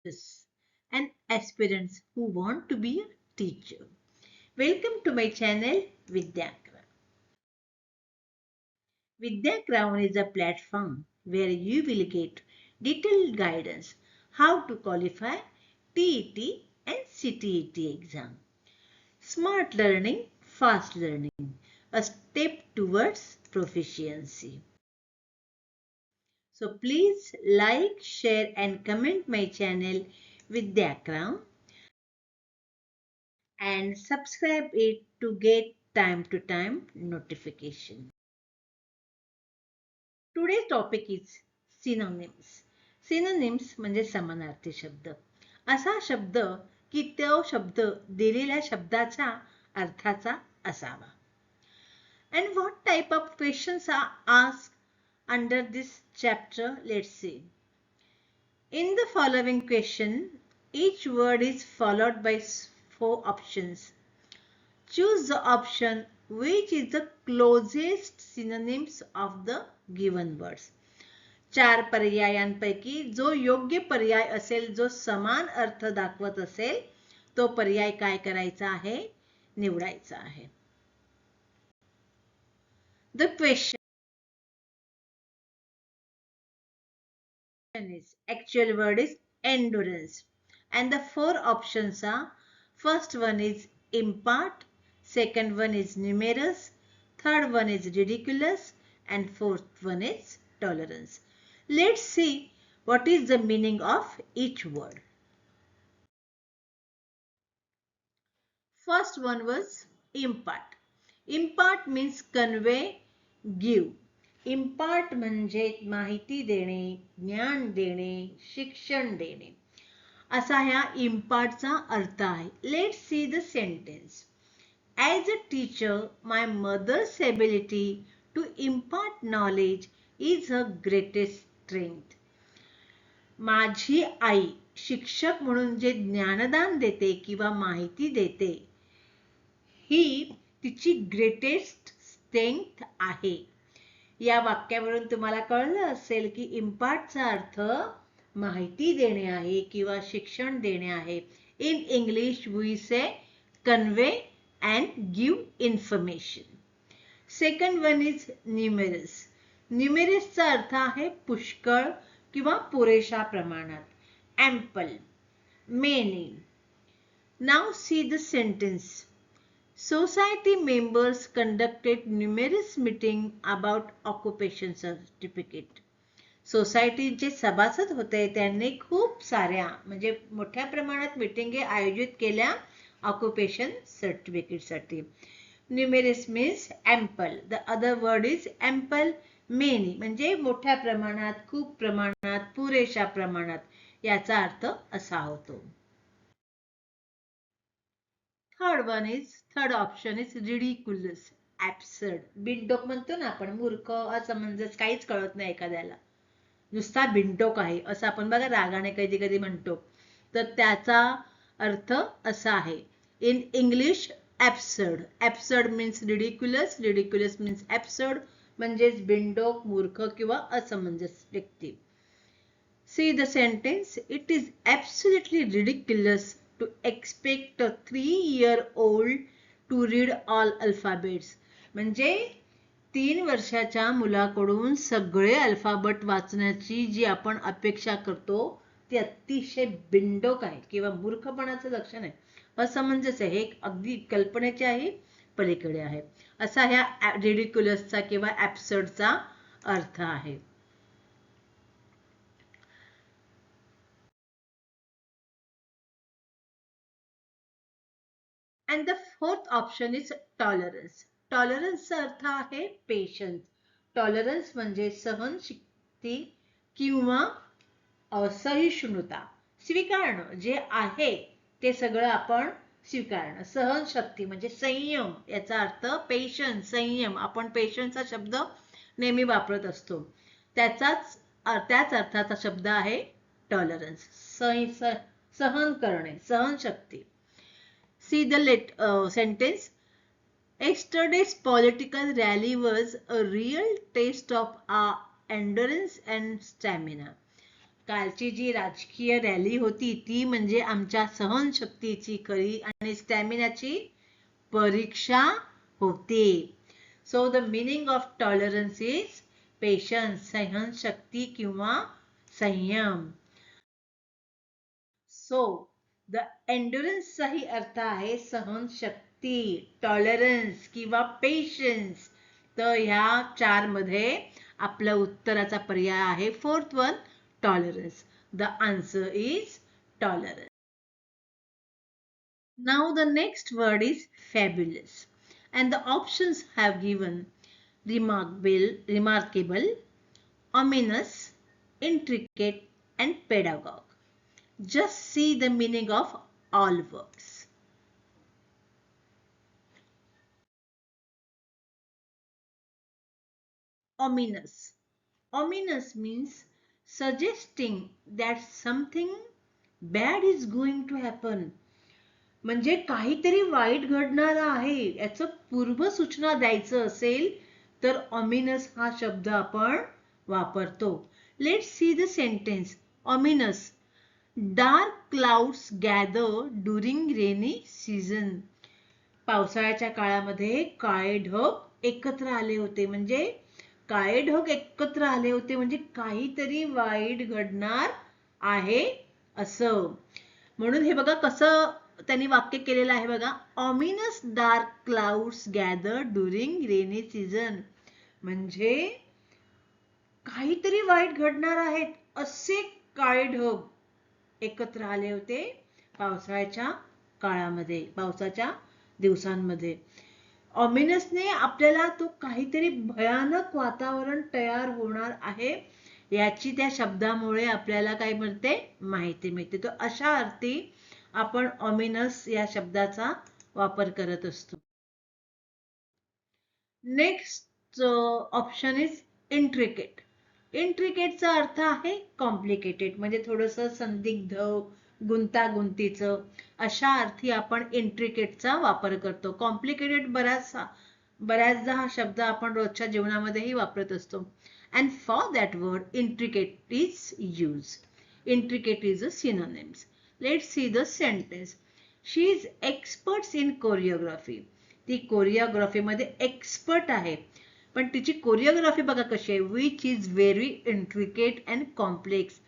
and aspirants who want to be a teacher. Welcome to my channel Vidyakram. Vidyakram is a platform where you will get detailed guidance how to qualify TET and CTET exam. Smart learning, fast learning, a step towards proficiency. So please like, share and comment my channel Vidyakram and subscribe it to get time to time notification. Today's topic is synonyms. Synonyms म्हणजे समानार्थी शब्द. असा शब्द की तो शब्द दिलेल्या शब्दाच्या अर्थाचा असावा. And what type of questions are asked under this chapter? Let's see. In the following question, each word is followed by 4 options. Choose the option which is the closest synonyms of the given words. 4 पर्यायांपैकी जो योग्य पर्याय असेल, जो समान अर्थ दाखवत असेल, तो पर्याय काय करायचा आहे? निवडायचा आहे. The question is, actual word is endurance. And the 4 options are, first one is impart, second one is numerous, third one is ridiculous, and fourth one is tolerance. Let's see what is the meaning of each word. First one was impart. Impart means convey, give. Impart म्हणजे माहिती देणे, ज्ञान देणे, शिक्षण देणे. असा ह्या इम्पार्टचा अर्थ आहे. Let's see the sentence. As a teacher, my mother's ability to impart knowledge is her greatest strength. माझी आई शिक्षक म्हणून जे ज्ञानदान देते किंवा माहिती देते, ही तिची ग्रेटेस्ट स्ट्रेंथ आहे. या वाक्यावरून तुम्हाला कळलं असेल की इम्पार्टचा अर्थ माहिती देणे आहे किंवा शिक्षण देणे आहे. In English we say convey and give information. Second one is numerous. Numerous चा अर्थ आहे पुष्कळ किंवा पुरेशा प्रमाणात. Ample, many. Now see the sentence. Society members conducted numerous meetings about occupation certificate. सोसायटीचे सभासद होते, त्यांनी खूप साऱ्या म्हणजे मोठ्या प्रमाणात मीटिंगे आयोजित केल्या ऑक्युपेशन सर्टिफिकेट साठी. Numerous means ample. The other word is ample. Many म्हणजे मोठ्या प्रमाणात, खूप प्रमाणात, पुरेशा प्रमाणात, याचा अर्थ असा होतो. Third option is ridiculous, absurd. बिनडोक म्हणतो ना आपण, मूर्ख, असमंजस, काहीच कळत नाही एखाद्याला, नुसता बिनडोक आहे असं आपण बघा रागाने कधी कधी म्हणतो, तर त्याचा अर्थ असा आहे. In English absurd. Absurd means ridiculous, ridiculous means absurd, म्हणजेच बिनडोक, मूर्ख किंवा असमंजस व्यक्ती. See the sentence. It is absolutely ridiculous to expect a 3-year-old to read all alphabets. म्हणजे 3 वर्षाच्या मुलाकडून सगळे अल्फाबेट वाचण्याची जी आपण अपेक्षा करतो ती अतिशय बिनडोक आहे किंवा मूर्खपणाचं लक्षण आहे, असमंजस आहे, हे अगदी कल्पनेचे आहे, पलीकडे आहे, असा ह्या रिडिक्युलसचा किंवा ॲब्सर्डचा अर्थ आहे. And the fourth option is tolerance. Tolerance चा अर्थ आहे पेशन्स. टॉलरन्स म्हणजे सहनशक्ती किंवा असहिष्णुता. स्वीकारणं, जे आहे ते सगळं आपण स्वीकारणं. सहनशक्ती म्हणजे संयम, याचा अर्थ पेशन्स, संयम. आपण पेशन्सचा शब्द नेहमी वापरत असतो, त्याच अर्थाचा शब्द आहे टॉलरन्स. सहन करणे, सहनशक्ती. See the sentence. Yesterday's political rally was a real test of our endurance and stamina. कालची जी राजकीय रॅली होती ती म्हणजे आमच्या सहनशक्तीची खरी आणि स्टॅमिनाची परीक्षा होते. So the meaning of tolerance is patience, सहनशक्ती किंवा संयम. So the endurance चा ही अर्थ आहे सहनशक्ती, टॉलरन्स किंवा पेशन्स. तर ह्या चार मध्ये आपल्या उत्तराचा पर्याय आहे fourth one, tolerance. The answer is tolerance. Now the next word is fabulous, and the options have given remarkable, ominous, intricate, and pedagogue. Just see the meaning of all words. Ominous. Ominous means suggesting that something bad is going to happen. म्हणजे काहीतरी वाईट घडणार आहे याचं पूर्व सूचना द्यायचं असेल तर ऑमिनस हा शब्द आपण वापरतो. Let's see the sentence. Ominous. Dark clouds gather during rainy season. पावसाळ्याच्या काळामध्ये काळे ढग एकत्र आले होते. म्हणजे काळे ढग एकत्र आले होते म्हणजे काहीतरी वाईट घडणार आहे असं. म्हणून हे बघा कसं त्यांनी वाक्य केलेलं आहे बघा. Ominous dark clouds gather during rainy season. म्हणजे काहीतरी वाईट घडणार आहेत असे काळे ढग एकत्र आले होते पावसाळ्याच्या काळामध्ये, पावसाच्या दिवसांमध्ये. ऑमिनसने आपल्याला तो काहीतरी भयानक वातावरण तयार होणार आहे याची त्या शब्दामुळे आपल्याला काय मिळते, माहिती मिळते. तर अशा अर्थी आपण ऑमिनस या शब्दाचा वापर करत असतो. Next option is intricate. इंट्रिकेटचा अर्थ आहे कॉम्प्लिकेटेड, म्हणजे थोडंसं संदिग्ध, गुंतागुंतीचं. अशा अर्थी आपण इंट्रिकेटचा वापर करतो. कॉम्प्लिकेटेड बऱ्याचदा हा शब्द आपण रोजच्या जीवनामध्येही वापरत असतो. And for that word, intricate is used. Intricate is a synonym. Let's see the sentence. She is experts in choreography. ती कोरिओग्राफी मध्ये एक्सपर्ट आहे. पण तिची कोरिओग्राफी बघा कशी आहे. Which is very intricate and complex.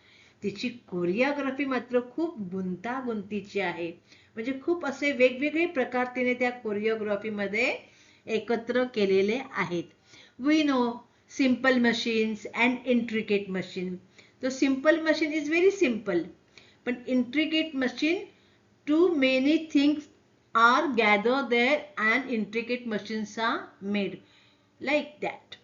तिची कोरिओग्राफी मात्र खूप गुंतागुंतीची आहे. म्हणजे खूप असे वेगवेगळे प्रकार तिने त्या कोरिओग्राफी मध्ये एकत्र केलेले आहेत. We know simple machines and intricate machine. The simple machine is very simple, but intricate machine, too many things are gathered there and intricate machines are made like that.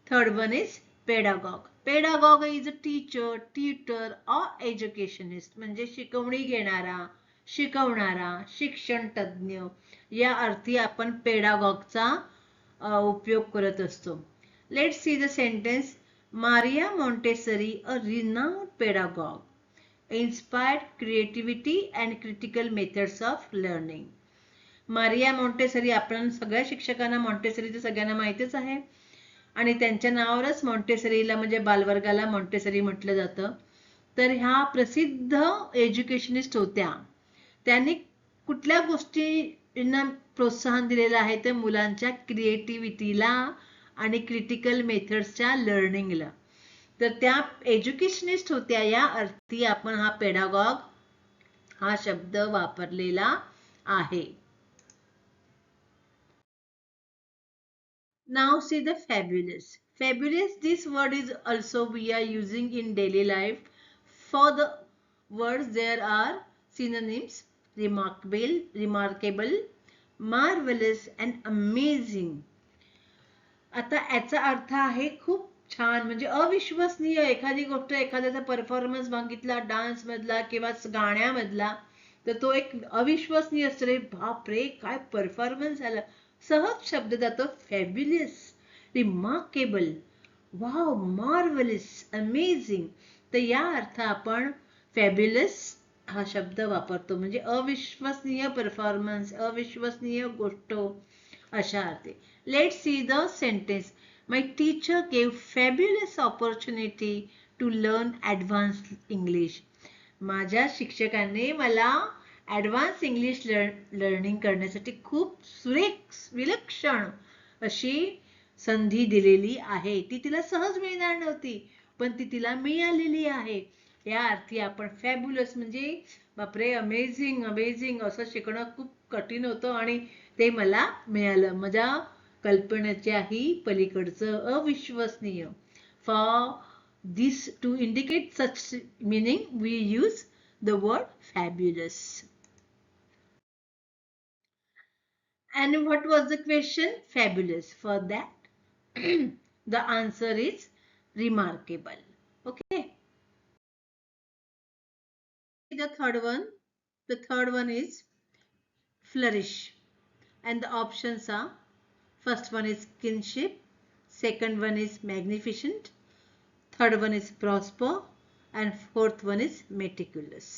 Third one is pedagogue. Pedagogue is a teacher, tutor or educationist. म्हणजे शिकवणी घेणारा, शिकवणारा, शिक्षण तज्ञ या अर्थी आपण पेडागॉगचा उपयोग करत असतो. Let's see the sentence. Maria Montessori, a renowned pedagogue, inspired creativity and critical methods of learning. Maria Montessori, आपण सगळ्या शिक्षकांना मॉन्टेसरीचं सगळ्यांना माहितीच आहे आणि त्यांच्या नावावरच मॉन्टेसरीला म्हणजे बालवर्गाला मॉन्टेसरी म्हटलं जातं. तर ह्या प्रसिद्ध एज्युकेशनिस्ट होत्या. त्यांनी कुठल्या गोष्टींना प्रोत्साहन दिलेलं आहे तर मुलांच्या क्रिएटिव्हिटीला आणि क्रिटिकल मेथड्सच्या लर्निंगला. तर त्या एज्युकेशनिस्ट होत्या या अर्थी आपण हा पेडागॉग हा शब्द वापरलेला आहे. Now see the fabulous. Fabulous, this word is also we are using in daily life. For the words there are synonyms: remarkable, marvelous and amazing. आता याचा अर्थ आहे खूप छान, म्हणजे अविश्वसनीय. एखादी गोष्ट, एखाद्याचा परफॉर्मन्स बघितला डान्स मधला किंवा गाण्यामधला तर तो एक अविश्वसनीय असतो. रे बाप रे काय परफॉर्मन्स झाला. सहज शब्द जातो fabulous, remarkable, wow, marvellous, amazing. तर या अर्थ आपण फॅब्युलस हा शब्द वापरतो, म्हणजे अविश्वसनीय परफॉर्मन्स, अविश्वसनीय गोष्ट अशा अर्थे. Let's see the sentence. My teacher gave fabulous opportunity to learn advanced English. माझ्या शिक्षकांनी मला ॲडव्हान्स इंग्लिश लर्निंग करण्यासाठी खूप सुरेख विलक्षण अशी संधी दिलेली आहे. ती तिला सहज मिळणार नव्हती, पण ती तिला मिळालेली आहे. या अर्थी आपण फॅब्युलस म्हणजे बापरे, अमेझिंग अमेझिंग असं शिकणं खूप कठीण होतं आणि ते मला मिळालं. माझ्या कल्पनेच्याही पलीकडचं, अविश्वसनीय. For this to indicate such meaning we use the word fabulous. And what was the question? Fabulous. For that the answer is remarkable. Okay. The third one is flourish, and the options are: first one is kinship, second one is magnificent, third one is prosper, and fourth one is meticulous.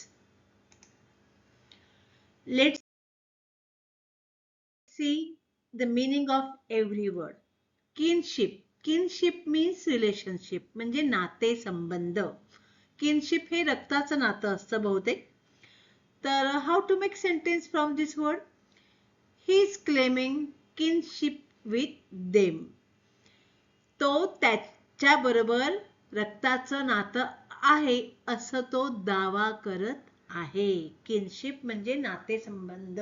Let's see the meaning of every word. Kinship. Kinship means relationship, म्हणजे नाते संबंध. Kinship हे रक्ताचं नातं असतं बहुतेक. तर how to make sentence from this word? He is claiming kinship with them. तो त्याच्या बरोबर रक्ताचं नातं आहे असं तो दावा करत आहे. किनशिप म्हणजे नातेसंबंध.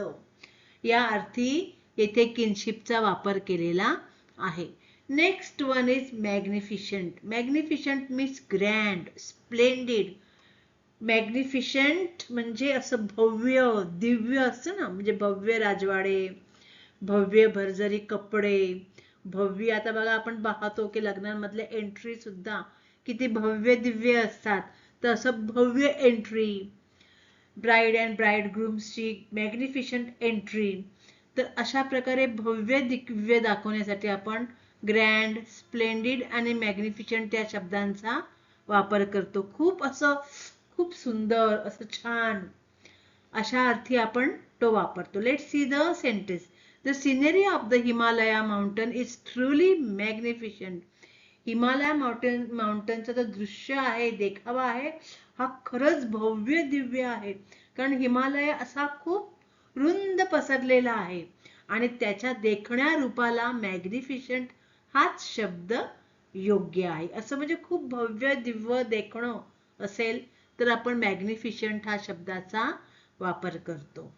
या अर्थी येथे किनशिपचा वापर केलेला आहे. Next one is magnificent. Magnificent means grand, splendid. Magnificent म्हणजे असं भव्य दिव्य असतं ना, म्हणजे भव्य राजवाडे, भव्य भरजरी कपडे, भव्य. आता बघा आपण पाहतो की लग्नांमधले एंट्री सुद्धा किती भव्य दिव्य असतात. तर असं भव्य एंट्री, ब्राईड अँड ब्राईडग्रूम्सची मॅग्निफिशंट एंट्री. तर अशा प्रकारे भव्य दिव्य दाखवण्यासाठी आपण ग्रँड, स्प्लेंडिड आणि मॅग्निफिशंट या शब्दांचा वापर करतो. खूप सुंदर, असं छान, अशा अर्थी आपण तो वापरतो. Let's see the sentence. The scenery of the Himalaya mountain is truly magnificent. Himalaya माउंटनचं जो दृश्य आहे, देखावा आहे, हा खरंच भव्य दिव्य आहे. कारण हिमालय असा खूप रुंद पसरलेला आहे आणि त्याच्या देखण्या रूपाला मॅग्निफिशंट हाच शब्द योग्य आहे. असं म्हणजे खूप भव्य दिव्य देखणं असेल तर आपण मॅग्निफिशंट हा शब्दाचा वापर करतो.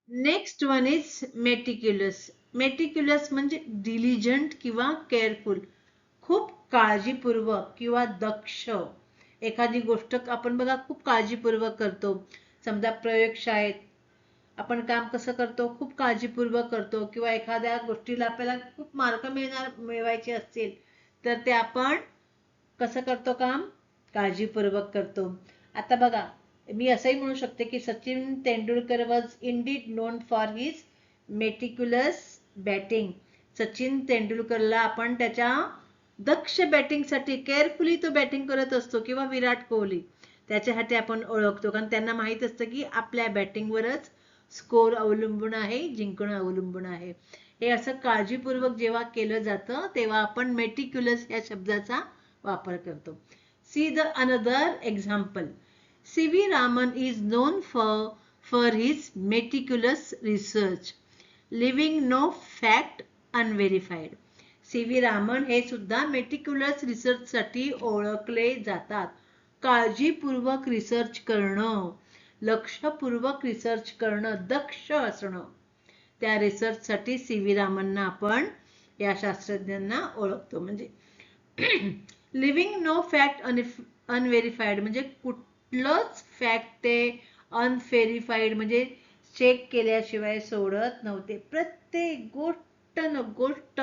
Next one is meticulous. Meticulous म्हणजे डिलिजंट किंवा केअरफुल, खूप काळजीपूर्वक किंवा दक्ष. एखादी गोष्ट आपण बघा खूप काळजीपूर्वक करतो. समजा प्रयोगशाळेत आपण काम कसं करतो, खूप काळजीपूर्वक करतो. किंवा एखाद्या गोष्टीला आपल्याला खूप मार्क मिळवायचे असतील तर ते आपण कसं करतो काम, काळजीपूर्वक करतो. आता बघा मी असंही म्हणू शकते की Sachin Tendulkar was indeed known for his meticulous batting. Sachin तेंडुलकरला आपण त्याच्या दक्ष बॅटिंगसाठी, केअरफुली तो बॅटिंग करत असतो. किंवा विराट कोहली, त्याच्यासाठी आपण ओळखतो. कारण त्यांना माहित असतं की आपल्या बॅटिंगवरच स्कोर अवलंबून आहे, जिंकणं अवलंबून आहे. हे असं काळजीपूर्वक जेव्हा केलं जातं तेव्हा आपण मेटिक्युलस या शब्दाचा वापर करतो. See the another example. C.V. Raman is known for his meticulous research, leaving no fact unverified. C.V. Raman हे सुद्धा मेटिक्युलस रिसर्च साठी ओळखले जातात. काळजीपूर्वक रिसर्च करणं, लक्षपूर्वक रिसर्च करणं, दक्ष असणं, त्या रिसर्च साठी C.V. रामनना आपण या शास्त्रज्ञांना ओळखतो. म्हणजे लिव्हिंग नो फॅक्ट अनव्हेरिफाईड म्हणजे कुठलंच फॅक्ट ते अनव्हेरिफाईड म्हणजे चेक केल्याशिवाय सोडत नव्हते. प्रत्येक गोष्ट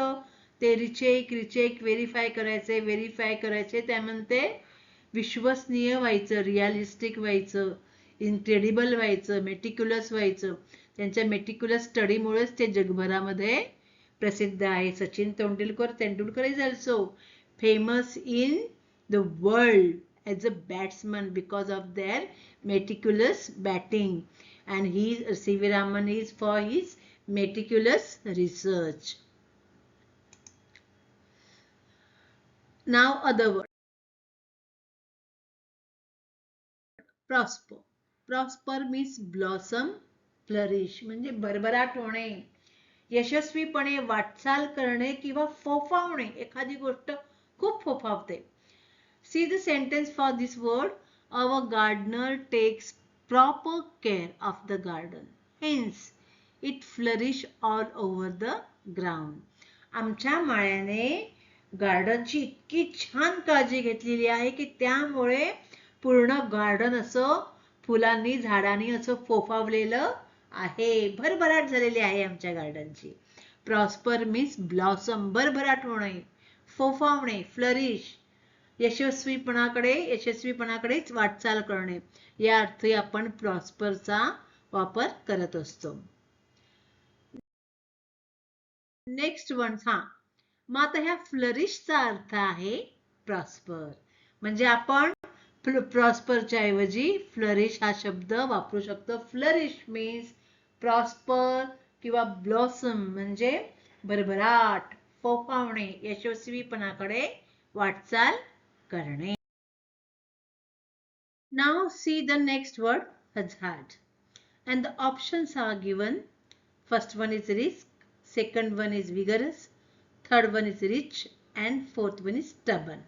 ते रिचेक व्हेरीफाय करायचे. त्यामध्ये विश्वसनीय व्हायचं, रिअलिस्टिक व्हायचं, इनक्रेडिबल व्हायचं, मेटिक्युलस व्हायचं. त्यांच्या मेटिक्युलस स्टडीमुळेच ते जगभरामध्ये प्रसिद्ध आहे. Sachin Tendulkar is also famous in the world as a batsman because of their meticulous batting, and C.V. Raman is for his meticulous research. Now other word. Prosper. Prosper means blossom, flourish म्हणजे भरभराट होणे, यशस्वीपणे वाटचाल करणे किंवा फोफावणे. एखादी गोष्ट खूप फोफावते. See the sentence for this word. Our gardener takes proper care of the garden. Hence, it flourishes all over the ground. आमच्या माळ्याने गार्डनची इतकी छान काळजी घेतलेली आहे की त्यामुळे पूर्ण गार्डन असं फुलांनी झाडांनी असं फोफावलेलं आहे. भरभराट झालेली आहे आमच्या गार्डनची. प्रॉस्पर मीन्स ब्लॉसम, भरभराट होणे, फोफावणे, फ्लरिश, यशस्वीपणाकडेच वाटचाल करणे, या अर्थी आपण प्रॉस्परचा वापर करत असतो. Next one. मग आता ह्या फ्लरिशचा अर्थ आहे प्रॉस्पर. म्हणजे आपण प्रॉस्परच्या ऐवजी फ्लरिश हा शब्द वापरू शकतो. फ्लरिश मीन्स प्रॉस्पर किंवा ब्लॉसम म्हणजे भरभराट, फोफावणे, यशस्वीपणाकडे वाटचाल करणे. Now see the next word, hazard. And the options are given. First one is risk, second one is vigorous, third one is rich, and fourth one is stubborn.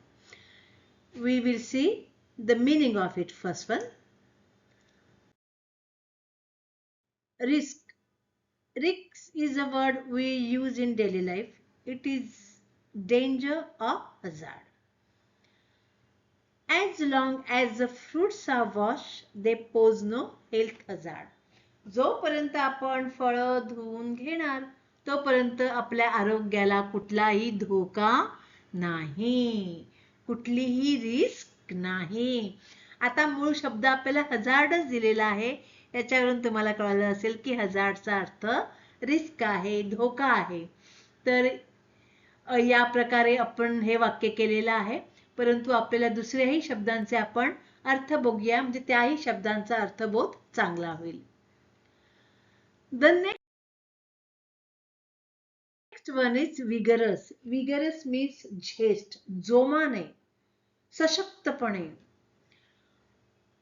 We will see the meaning of it. First one, risk. Risk is a word we use in daily life. It is danger or hazard. As long as the fruits are washed, they pose no health hazard. जोपर्यंत आपण फळं धुवून घेणार तोपर्यंत आपल्या आरोग्याला कुठलाही धोका नाही, कुठलीही रिस्क नाही. आता मूळ शब्द आपल्याला हजार्डच दिलेला आहे. याच्यावरून तुम्हाला कळलं असेल की हजार्डचा अर्थ रिस्क आहे, धोका आहे. तर या प्रकारे आपण हे वाक्य केलेलं आहे. परंतु आपल्याला दुसऱ्याही शब्दांचे आपण अर्थ बघूया, म्हणजे त्याही शब्दांचा अर्थबोध चांगला होईल. The next one is vigorous. Vigorous means zest, जोमाने, सशक्तपणे.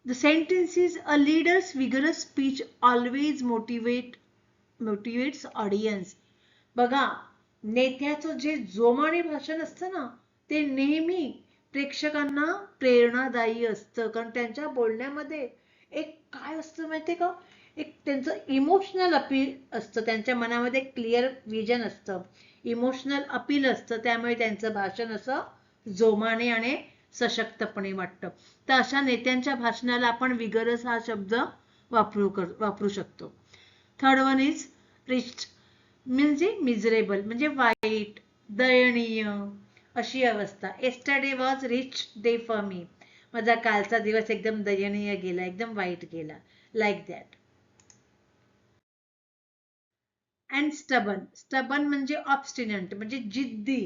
The sentence is a leader's vigorous speech always motivates audience. बघा, नेत्याचं जे जोमाने भाषण असतं ना ते नेहमी प्रेक्षकांना प्रेरणादायी असतं. कारण त्यांच्या बोलण्यामध्ये एक काय असतं माहितीये का, एक त्यांचं इमोशनल अपील असतं. त्यांच्या मनामध्ये क्लिअर विजन असतं, इमोशनल अपील असतं. त्यामुळे त्यांचं भाषण असं जोमाने आणि सशक्तपणे वाटतं. तर अशा नेत्यांच्या भाषणाला आपण विगरस हा शब्द वापरू शकतो. थर्ड वन इज रिच म्हणजे मिझरेबल म्हणजे वाईट, दयनीय अशी अवस्था. Yesterday was rich day for me. माझा कालचा दिवस एकदम दयनीय गेला, एकदम वाईट गेला. Like that. And stubborn. Stubborn म्हणजे ऑब्स्टिनंट म्हणजे जिद्दी,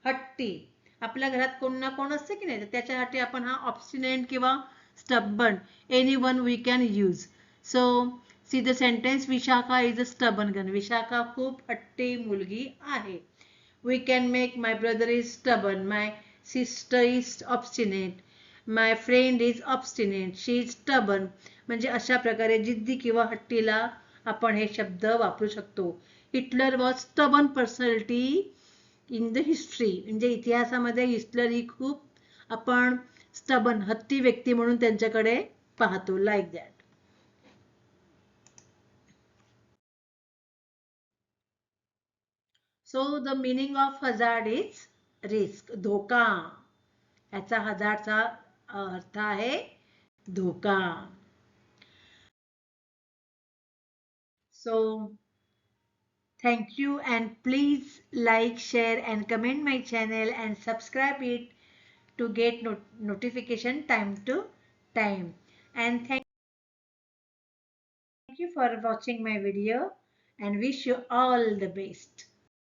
हट्टी. आपल्या घरात कोण ना कोण असतं की नाही, तर त्याच्यासाठी आपण हा ऑब्स्टिनंट किंवा stubborn any one we can use. So see the sentence. Vishakha is a stubborn girl. Vishakha खूप हट्टी मुलगी आहे. We can make my brother is stubborn, my sister is obstinate, my friend is obstinate, she is stubborn. म्हणजे अशा प्रकारे जिद्दी किंवा हट्टीला आपण हे शब्द वापरू शकतो. Hitler was stubborn personality in the history. म्हणजे इतिहासामध्ये हिटलर ही खूप आपण स्टबर्न हट्टी व्यक्ती म्हणून त्यांच्याकडे पाहतो. Like that. So the meaning of hazard is risk, धोका. याचा हजारचा अर्थ आहे धोका. So thank you and please like, share and comment my channel and subscribe it to get notification time to time. And thank you for watching my video and wish you all the best.